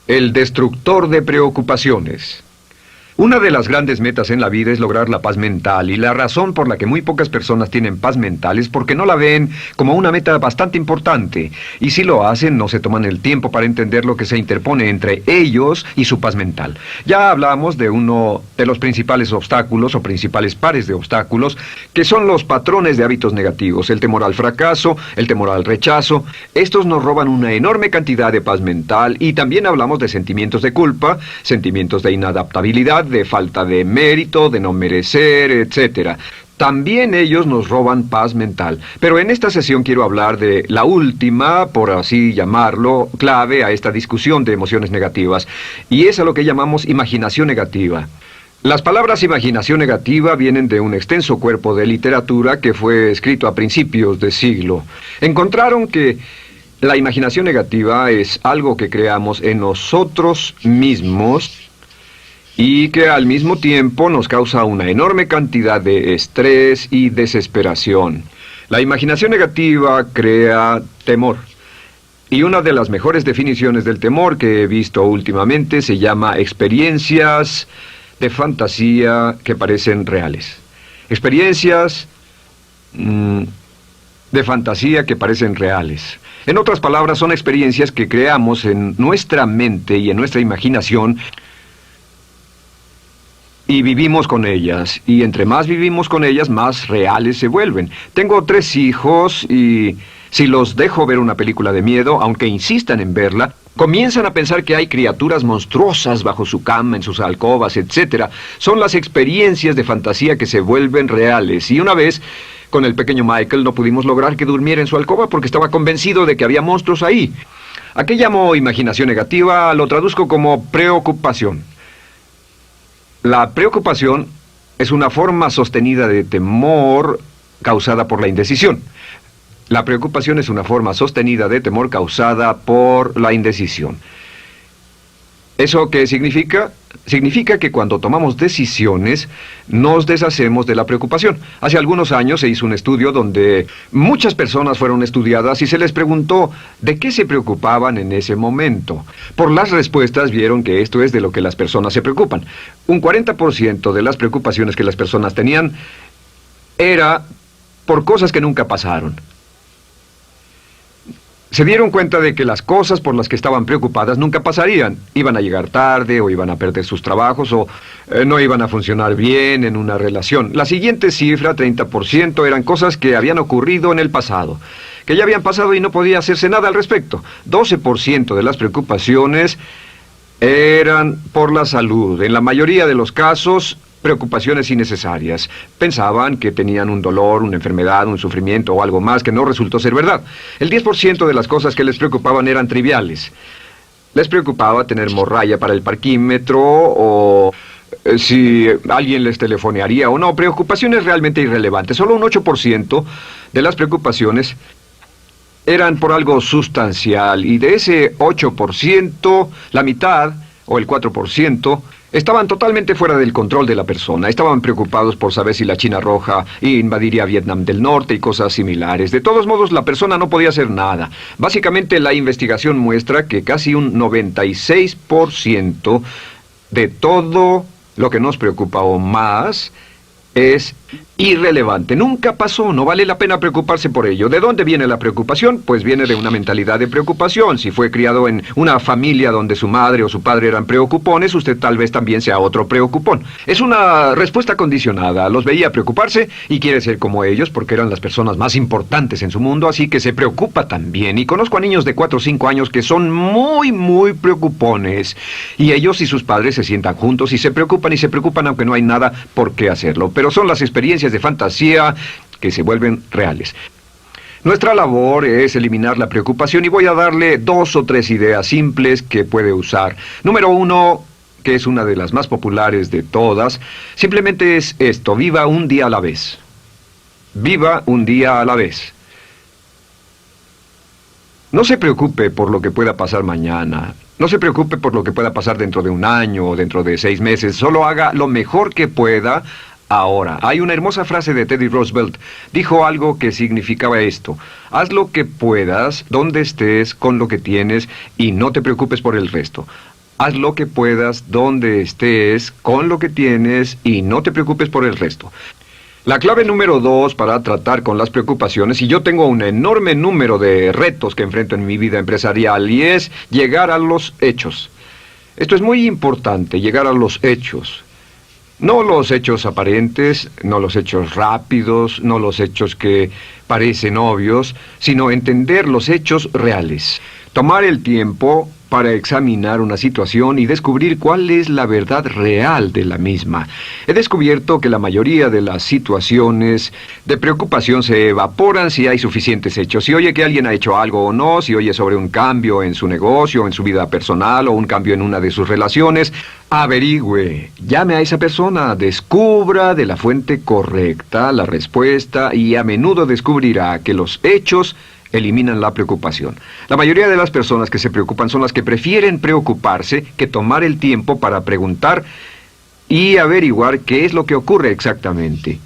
El destructor de preocupaciones. Una de las grandes metas en la vida es lograr la paz mental, y la razón por la que muy pocas personas tienen paz mental es porque no la ven como una meta bastante importante, y si lo hacen no se toman el tiempo para entender lo que se interpone entre ellos y su paz mental. Ya hablamos de uno de los principales obstáculos o principales pares de obstáculos, que son los patrones de hábitos negativos, el temor al fracaso, el temor al rechazo. Estos nos roban una enorme cantidad de paz mental, y también hablamos de sentimientos de culpa, sentimientos de inadaptabilidad, de falta de mérito, de no merecer, etc. También ellos nos roban paz mental. Pero en esta sesión quiero hablar de la última, por así llamarlo, clave a esta discusión de emociones negativas, y es a lo que llamamos imaginación negativa. Las palabras imaginación negativa vienen de un extenso cuerpo de literatura que fue escrito a principios de siglo. Encontraron que la imaginación negativa es algo que creamos en nosotros mismos y que al mismo tiempo nos causa una enorme cantidad de estrés y desesperación. La imaginación negativa crea temor. Y una de las mejores definiciones del temor que he visto últimamente se llama experiencias de fantasía que parecen reales. Experiencias de fantasía que parecen reales. En otras palabras, son experiencias que creamos en nuestra mente y en nuestra imaginación, y vivimos con ellas, y entre más vivimos con ellas, más reales se vuelven. Tengo 3 hijos, y si los dejo ver una película de miedo, aunque insistan en verla, comienzan a pensar que hay criaturas monstruosas bajo su cama, en sus alcobas, etc. Son las experiencias de fantasía que se vuelven reales. Y una vez, con el pequeño Michael, no pudimos lograr que durmiera en su alcoba porque estaba convencido de que había monstruos ahí. ¿A qué llamo imaginación negativa? Lo traduzco como preocupación. La preocupación es una forma sostenida de temor causada por la indecisión. La preocupación es una forma sostenida de temor causada por la indecisión. ¿Eso qué significa? Significa que cuando tomamos decisiones, nos deshacemos de la preocupación. Hace algunos años se hizo un estudio donde muchas personas fueron estudiadas y se les preguntó de qué se preocupaban en ese momento. Por las respuestas vieron que esto es de lo que las personas se preocupan. Un 40% de las preocupaciones que las personas tenían era por cosas que nunca pasaron. Se dieron cuenta de que las cosas por las que estaban preocupadas nunca pasarían. Iban a llegar tarde, o iban a perder sus trabajos, o no iban a funcionar bien en una relación. La siguiente cifra, 30%, eran cosas que habían ocurrido en el pasado, que ya habían pasado y no podía hacerse nada al respecto. 12% de las preocupaciones eran por la salud. En la mayoría de los casos, preocupaciones innecesarias. Pensaban que tenían un dolor, una enfermedad, un sufrimiento o algo más que no resultó ser verdad. El 10% de las cosas que les preocupaban eran triviales. Les preocupaba tener morralla para el parquímetro, o si alguien les telefonearía o no. Preocupaciones realmente irrelevantes. Solo un 8% de las preocupaciones eran por algo sustancial, y de ese 8%, la mitad, o el 4%, estaban totalmente fuera del control de la persona. Estaban preocupados por saber si la China Roja invadiría Vietnam del Norte y cosas similares. De todos modos, la persona no podía hacer nada. Básicamente, la investigación muestra que casi un 96% de todo lo que nos preocupa o más es irrelevante. Nunca pasó, no vale la pena preocuparse por ello. ¿De dónde viene la preocupación? Pues viene de una mentalidad de preocupación. Si fue criado en una familia donde su madre o su padre eran preocupones, usted tal vez también sea otro preocupón. Es una respuesta condicionada. Los veía preocuparse y quiere ser como ellos porque eran las personas más importantes en su mundo, así que se preocupa también. Y conozco a niños de 4 o 5 años que son muy preocupones. Y ellos y sus padres se sientan juntos y se preocupan aunque no hay nada por qué hacerlo. Pero son las experiencias de fantasía que se vuelven reales. Nuestra labor es eliminar la preocupación, y voy a darle 2 o 3 ideas simples que puede usar. Número 1, que es una de las más populares de todas, simplemente es esto: viva un día a la vez. Viva un día a la vez. No se preocupe por lo que pueda pasar mañana. No se preocupe por lo que pueda pasar dentro de un año o dentro de 6 meses. Solo haga lo mejor que pueda ahora. Hay una hermosa frase de Teddy Roosevelt. Dijo algo que significaba esto: haz lo que puedas, donde estés, con lo que tienes, y no te preocupes por el resto. Haz lo que puedas, donde estés, con lo que tienes y no te preocupes por el resto. La clave número 2 para tratar con las preocupaciones, y yo tengo un enorme número de retos que enfrento en mi vida empresarial, y es llegar a los hechos. Esto es muy importante, llegar a los hechos. No los hechos aparentes, no los hechos rápidos, no los hechos que parecen obvios, sino entender los hechos reales. Tomar el tiempo para examinar una situación y descubrir cuál es la verdad real de la misma. He descubierto que la mayoría de las situaciones de preocupación se evaporan si hay suficientes hechos. Si oye que alguien ha hecho algo o no, si oye sobre un cambio en su negocio, en su vida personal o un cambio en una de sus relaciones, averigüe, llame a esa persona, descubra de la fuente correcta la respuesta y a menudo descubrirá que los hechos eliminan la preocupación. La mayoría de las personas que se preocupan son las que prefieren preocuparse que tomar el tiempo para preguntar y averiguar qué es lo que ocurre exactamente.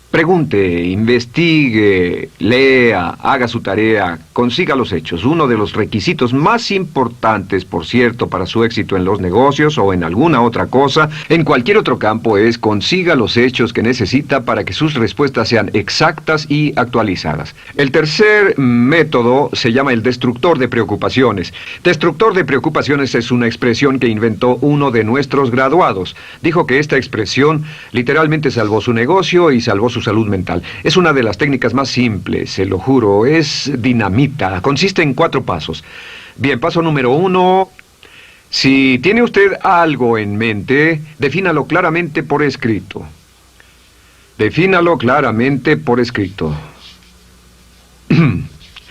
Pregunte, investigue, lea, haga su tarea, consiga los hechos. Uno de los requisitos más importantes, por cierto, para su éxito en los negocios o en alguna otra cosa, en cualquier otro campo, es consiga los hechos que necesita para que sus respuestas sean exactas y actualizadas. El tercer método se llama el destructor de preocupaciones. Destructor de preocupaciones es una expresión que inventó uno de nuestros graduados. Dijo que esta expresión literalmente salvó su negocio y salvó su salud mental. Es una de las técnicas más simples, se lo juro, es dinamita. Consiste en 4 pasos. Bien, paso número 1. Si tiene usted algo en mente, defínalo claramente por escrito. Defínalo claramente por escrito.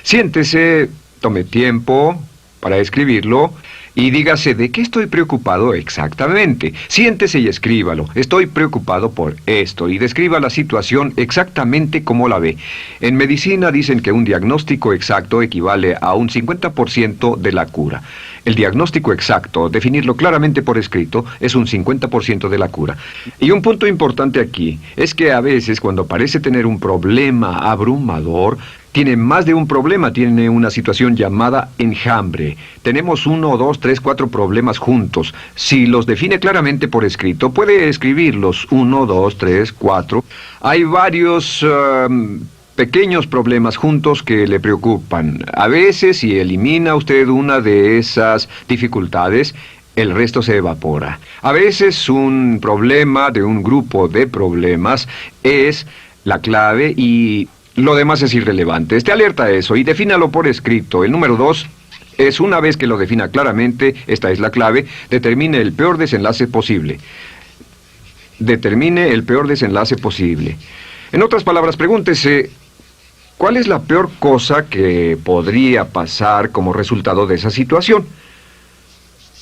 Siéntese, tome tiempo para escribirlo y dígase de qué estoy preocupado exactamente. Siéntese y escríbalo. Estoy preocupado por esto y describa la situación exactamente como la ve. En medicina dicen que un diagnóstico exacto equivale a un 50% de la cura. El diagnóstico exacto, definirlo claramente por escrito, es un 50% de la cura. Y un punto importante aquí es que a veces cuando parece tener un problema abrumador, tiene más de un problema, tiene una situación llamada enjambre. Tenemos 1, 2, 3, 4 problemas juntos. Si los define claramente por escrito, puede escribirlos 1, 2, 3, 4. Hay varios pequeños problemas juntos que le preocupan. A veces, si elimina usted una de esas dificultades, el resto se evapora. A veces un problema de un grupo de problemas es la clave y lo demás es irrelevante. Esté alerta a eso y defínalo por escrito. El número 2 es, una vez que lo defina claramente, esta es la clave, determine el peor desenlace posible. Determine el peor desenlace posible. En otras palabras, pregúntese, ¿cuál es la peor cosa que podría pasar como resultado de esa situación?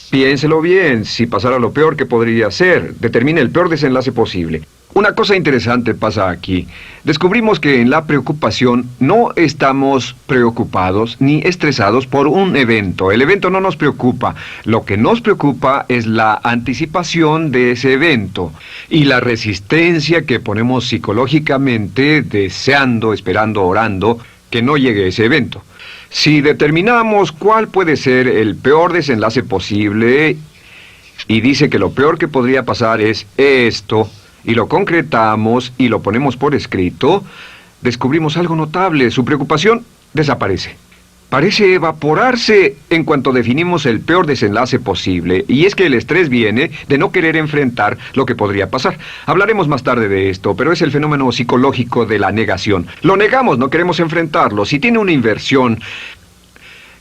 Piénselo bien, si pasara lo peor que podría ser, determine el peor desenlace posible. Una cosa interesante pasa aquí. Descubrimos que en la preocupación no estamos preocupados ni estresados por un evento. El evento no nos preocupa. Lo que nos preocupa es la anticipación de ese evento y la resistencia que ponemos psicológicamente deseando, esperando, orando que no llegue ese evento. Si determinamos cuál puede ser el peor desenlace posible y dice que lo peor que podría pasar es esto, y lo concretamos y lo ponemos por escrito, descubrimos algo notable. Su preocupación desaparece. Parece evaporarse en cuanto definimos el peor desenlace posible, y es que el estrés viene de no querer enfrentar lo que podría pasar. Hablaremos más tarde de esto, pero es el fenómeno psicológico de la negación. Lo negamos, no queremos enfrentarlo. Si tiene una inversión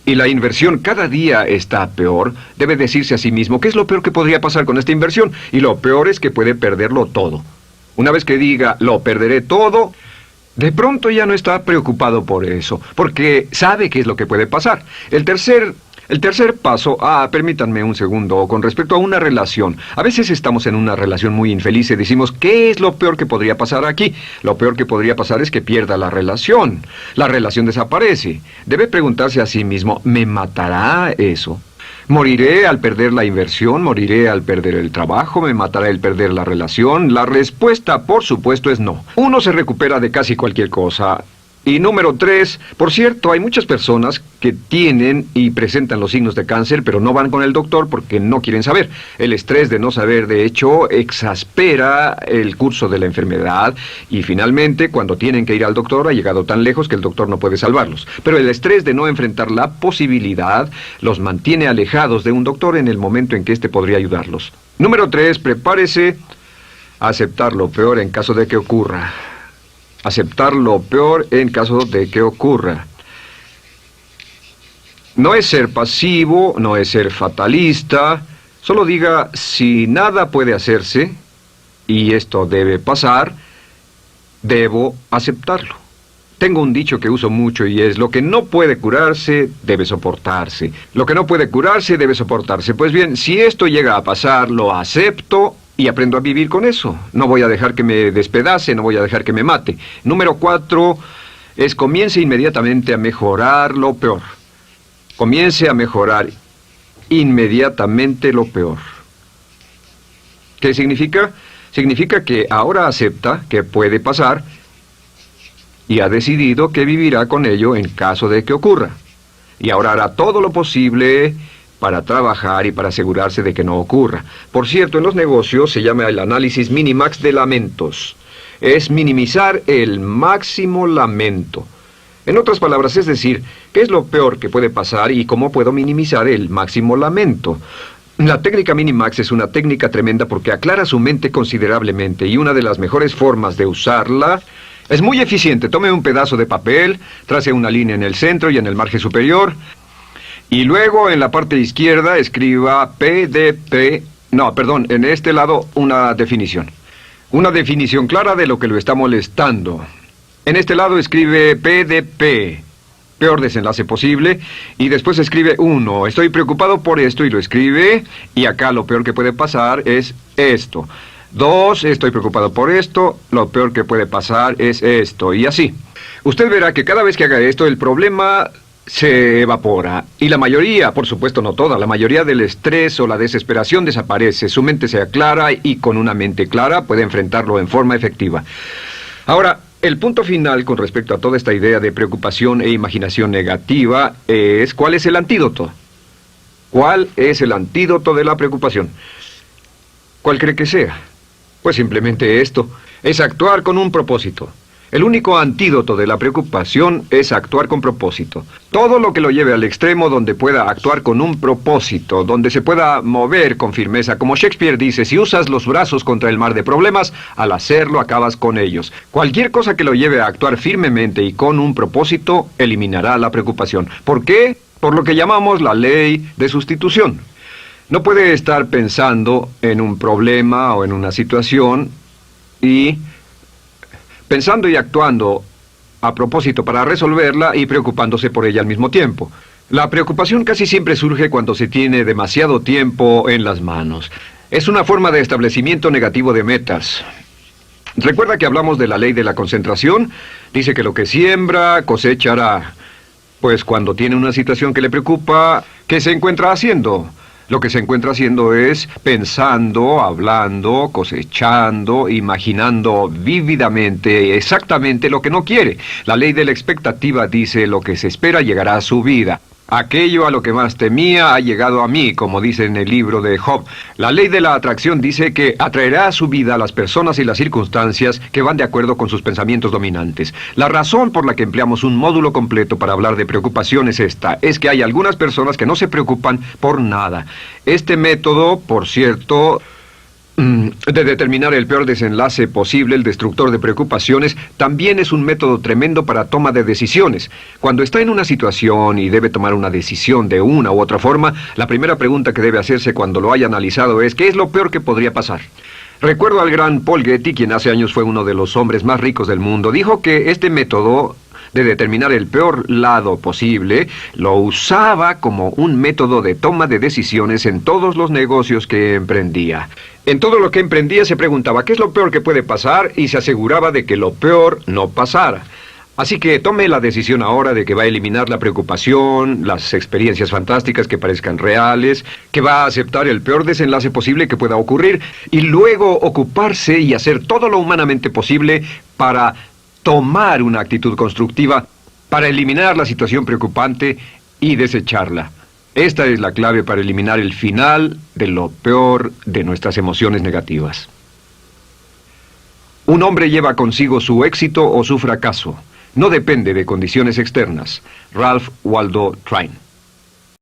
y la inversión cada día está peor, debe decirse a sí mismo, ¿qué es lo peor que podría pasar con esta inversión? Y lo peor es que puede perderlo todo. Una vez que diga, lo perderé todo, de pronto ya no está preocupado por eso, porque sabe qué es lo que puede pasar. El tercer paso, permítanme un segundo, con respecto a una relación. A veces estamos en una relación muy infeliz y decimos, ¿qué es lo peor que podría pasar aquí? Lo peor que podría pasar es que pierda la relación. La relación desaparece. Debe preguntarse a sí mismo, ¿me matará eso? ¿Moriré al perder la inversión? ¿Moriré al perder el trabajo? ¿Me matará el perder la relación? La respuesta, por supuesto, es no. Uno se recupera de casi cualquier cosa. Y número 3, por cierto, hay muchas personas que tienen y presentan los signos de cáncer, pero no van con el doctor porque no quieren saber. El estrés de no saber, de hecho, exaspera el curso de la enfermedad y finalmente, cuando tienen que ir al doctor, ha llegado tan lejos que el doctor no puede salvarlos. Pero el estrés de no enfrentar la posibilidad los mantiene alejados de un doctor en el momento en que éste podría ayudarlos. Número 3, prepárese a aceptar lo peor en caso de que ocurra. Aceptar lo peor en caso de que ocurra. No es ser pasivo, no es ser fatalista. Solo diga, si nada puede hacerse, y esto debe pasar, debo aceptarlo. Tengo un dicho que uso mucho y es, lo que no puede curarse, debe soportarse. Lo que no puede curarse, debe soportarse. Pues bien, si esto llega a pasar, lo acepto y aprendo a vivir con eso. No voy a dejar que me despedace, no voy a dejar que me mate. Número 4 es comience inmediatamente a mejorar lo peor. Comience a mejorar inmediatamente lo peor. ¿Qué significa? Significa que ahora acepta que puede pasar y ha decidido que vivirá con ello en caso de que ocurra. Y ahora hará todo lo posible para trabajar y para asegurarse de que no ocurra. Por cierto, en los negocios se llama el análisis minimax de lamentos. Es minimizar el máximo lamento. En otras palabras, es decir, ¿qué es lo peor que puede pasar y cómo puedo minimizar el máximo lamento? La técnica Minimax es una técnica tremenda porque aclara su mente considerablemente y una de las mejores formas de usarla es muy eficiente. Tome un pedazo de papel, trace una línea en el centro y en el margen superior y luego en la parte izquierda escriba PDP, en este lado una definición. Una definición clara de lo que lo está molestando. En este lado escribe PDP, peor desenlace posible, y después escribe 1, estoy preocupado por esto, y lo escribe, y acá lo peor que puede pasar es esto. 2, estoy preocupado por esto, lo peor que puede pasar es esto, y así. Usted verá que cada vez que haga esto, el problema se evapora, y la mayoría, por supuesto no toda, la mayoría del estrés o la desesperación desaparece, su mente se aclara, y con una mente clara puede enfrentarlo en forma efectiva. Ahora, el punto final con respecto a toda esta idea de preocupación e imaginación negativa es ¿cuál es el antídoto? ¿Cuál es el antídoto de la preocupación? ¿Cuál cree que sea? Pues simplemente esto, es actuar con un propósito. El único antídoto de la preocupación es actuar con propósito. Todo lo que lo lleve al extremo donde pueda actuar con un propósito, donde se pueda mover con firmeza. Como Shakespeare dice, si usas los brazos contra el mar de problemas, al hacerlo acabas con ellos. Cualquier cosa que lo lleve a actuar firmemente y con un propósito, eliminará la preocupación. ¿Por qué? Por lo que llamamos la ley de sustitución. No puede estar pensando en un problema o en una situación y pensando y actuando a propósito para resolverla y preocupándose por ella al mismo tiempo. La preocupación casi siempre surge cuando se tiene demasiado tiempo en las manos. Es una forma de establecimiento negativo de metas. ¿Recuerda que hablamos de la ley de la concentración? Dice que lo que siembra, cosechará. Pues cuando tiene una situación que le preocupa, ¿qué se encuentra haciendo? Lo que se encuentra haciendo es pensando, hablando, cosechando, imaginando vívidamente exactamente lo que no quiere. La ley de la expectativa dice lo que se espera llegará a su vida. Aquello a lo que más temía ha llegado a mí, como dice en el libro de Job. La ley de la atracción dice que atraerá a su vida a las personas y las circunstancias que van de acuerdo con sus pensamientos dominantes. La razón por la que empleamos un módulo completo para hablar de preocupación es esta, es que hay algunas personas que no se preocupan por nada. Este método, por cierto, de determinar el peor desenlace posible, el destructor de preocupaciones, también es un método tremendo para toma de decisiones. Cuando está en una situación y debe tomar una decisión de una u otra forma, la primera pregunta que debe hacerse cuando lo haya analizado es ¿qué es lo peor que podría pasar? Recuerdo al gran Paul Getty, quien hace años fue uno de los hombres más ricos del mundo, dijo que este método de determinar el peor lado posible, lo usaba como un método de toma de decisiones en todos los negocios que emprendía. En todo lo que emprendía se preguntaba ¿qué es lo peor que puede pasar? Y se aseguraba de que lo peor no pasara. Así que tome la decisión ahora de que va a eliminar la preocupación, las experiencias fantásticas que parezcan reales, que va a aceptar el peor desenlace posible que pueda ocurrir y luego ocuparse y hacer todo lo humanamente posible para tomar una actitud constructiva para eliminar la situación preocupante y desecharla. Esta es la clave para eliminar el final de lo peor de nuestras emociones negativas. Un hombre lleva consigo su éxito o su fracaso. No depende de condiciones externas. Ralph Waldo Trine.